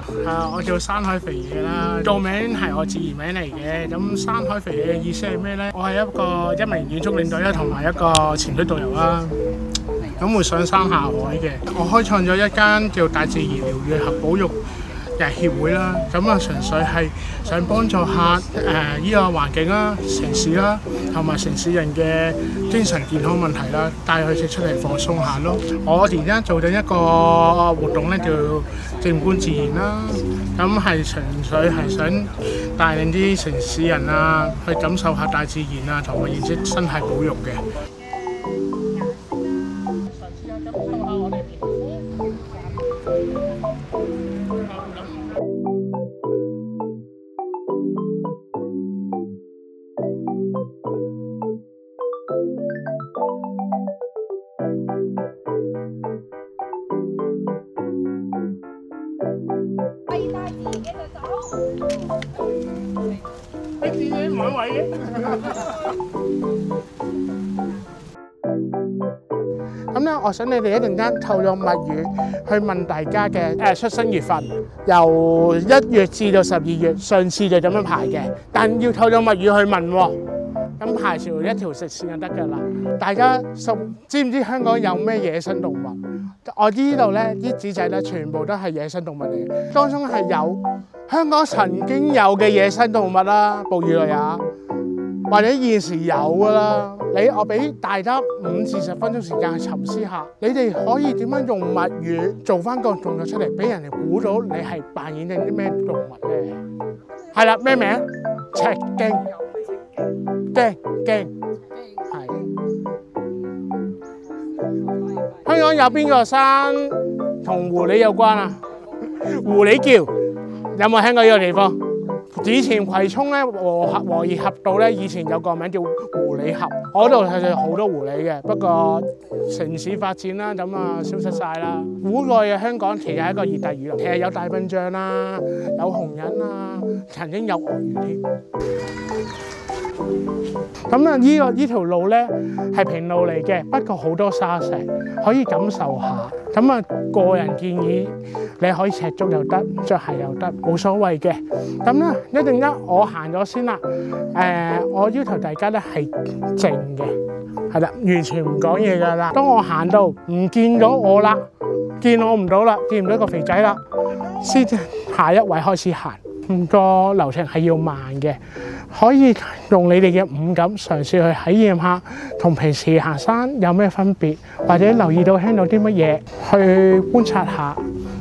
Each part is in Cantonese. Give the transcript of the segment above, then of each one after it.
我叫山海肥嘢啦，個名係我自然名嚟嘅。咁山海肥嘢嘅意思係咩呢？我係一名遠足領隊啦，同埋一個潛水導遊啦。咁會上山下海嘅。我開創咗一間叫大自然療癒及保育協會啦。咁啊，純粹係想幫助下呢個環境啦、城市啦，同埋城市人嘅精神健康問題啦，帶佢哋出嚟放鬆下咯。我而家做緊一個活動咧，叫靜觀自然啦。咁係純粹係想帶領啲城市人啊，去感受下大自然啊，同埋認識生態保育嘅。你自己唔揾位嘅。咁咧，我想你哋一陣間透過密語去問大家嘅出生月份，由1月至到12月，上次就咁樣排嘅，但要透過密語去問喎。咁排條一條直線就得㗎啦。大家知唔知香港有咩野生動物？我呢度咧啲紙仔咧全部都係野生動物嚟嘅，當中係有香港曾經有嘅野生動物啦，哺乳類啊，或者現時有㗎啦。我俾大家5至10分鐘時間去沉思下，你哋可以點樣用密語做翻個動作出嚟，俾人哋估到你係扮演緊啲咩動物咧？係啦，咩名？赤驚。驚係。香港有邊個山同狐狸有關啊？狐狸叫，有冇聽過呢個地方？以前葵涌咧和宜合道咧，以前有個名叫狐狸峽，嗰度係好多狐狸嘅。不過城市發展啦，咁啊消失晒啦。古代嘅香港其實係一個熱帶雨林，其實有大笨象啦，有紅人啊，曾經有鱷魚添。咁啊，呢條路咧係平路嚟嘅，不過好多沙石，可以感受下。咁啊，個人建議你可以赤足又得，着鞋又得，冇所謂嘅。咁咧，一陣間我行咗先啦。我要求大家咧係靜嘅，係啦，完全唔講嘢㗎啦。當我行到唔見咗我啦，見我唔到啦，見唔到個肥仔啦，先下一位開始行。個流程係要慢嘅，可以用你哋嘅五感嘗試去體驗下，同平時行山有咩分別，或者留意到聽到啲乜嘢，去觀察下。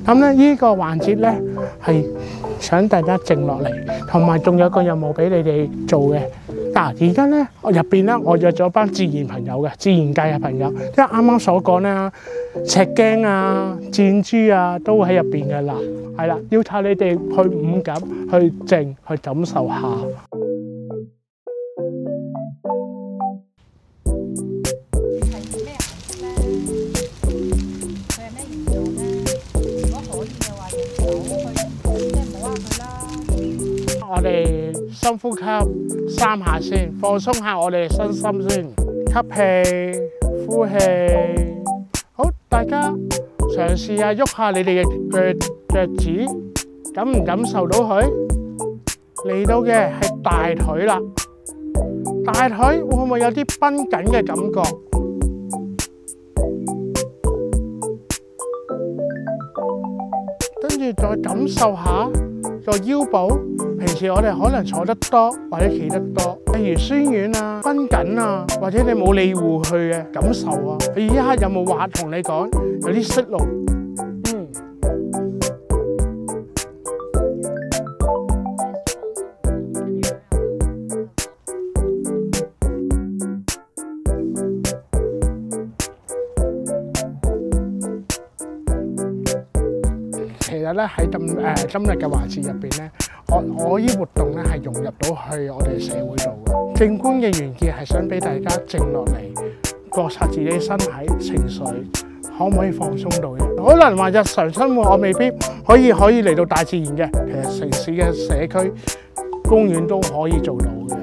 咁咧呢個環節咧係想大家靜落嚟，同埋仲有個任務俾你哋做嘅。而家咧入邊咧，我約咗班自然朋友嘅，自然界嘅朋友，即係啱啱所講咧，赤驚啊、箭豬啊，都會喺入邊嘅啦。係啦，要靠你哋去五感、去靜、去感受下。係咩顏色咧？佢係咩形狀咧？如果可以嘅話，用手去即係摸下佢啦。我哋深呼吸3下先，放鬆下我哋身心先。吸氣，呼氣。好，大家嘗試下喐下你哋嘅腳趾，感唔感受到佢？嚟到嘅係大腿啦，大腿會唔會有啲繃緊嘅感覺？跟住再感受下個腰部。平時我哋可能坐得多或者企得多，例如酸軟啊、繃緊啊，或者你冇理會佢嘅感受啊。佢而家有冇話同你講有啲息怒？其實咧喺今日嘅環節入邊咧，我依活動咧係融入到去我哋社會度嘅。靜觀嘅原意係想俾大家靜落嚟，覺察自己身體情緒，可唔可以放鬆到嘅？可能話日常生活我未必可以嚟到大自然嘅，其實城市嘅社區公園都可以做到嘅。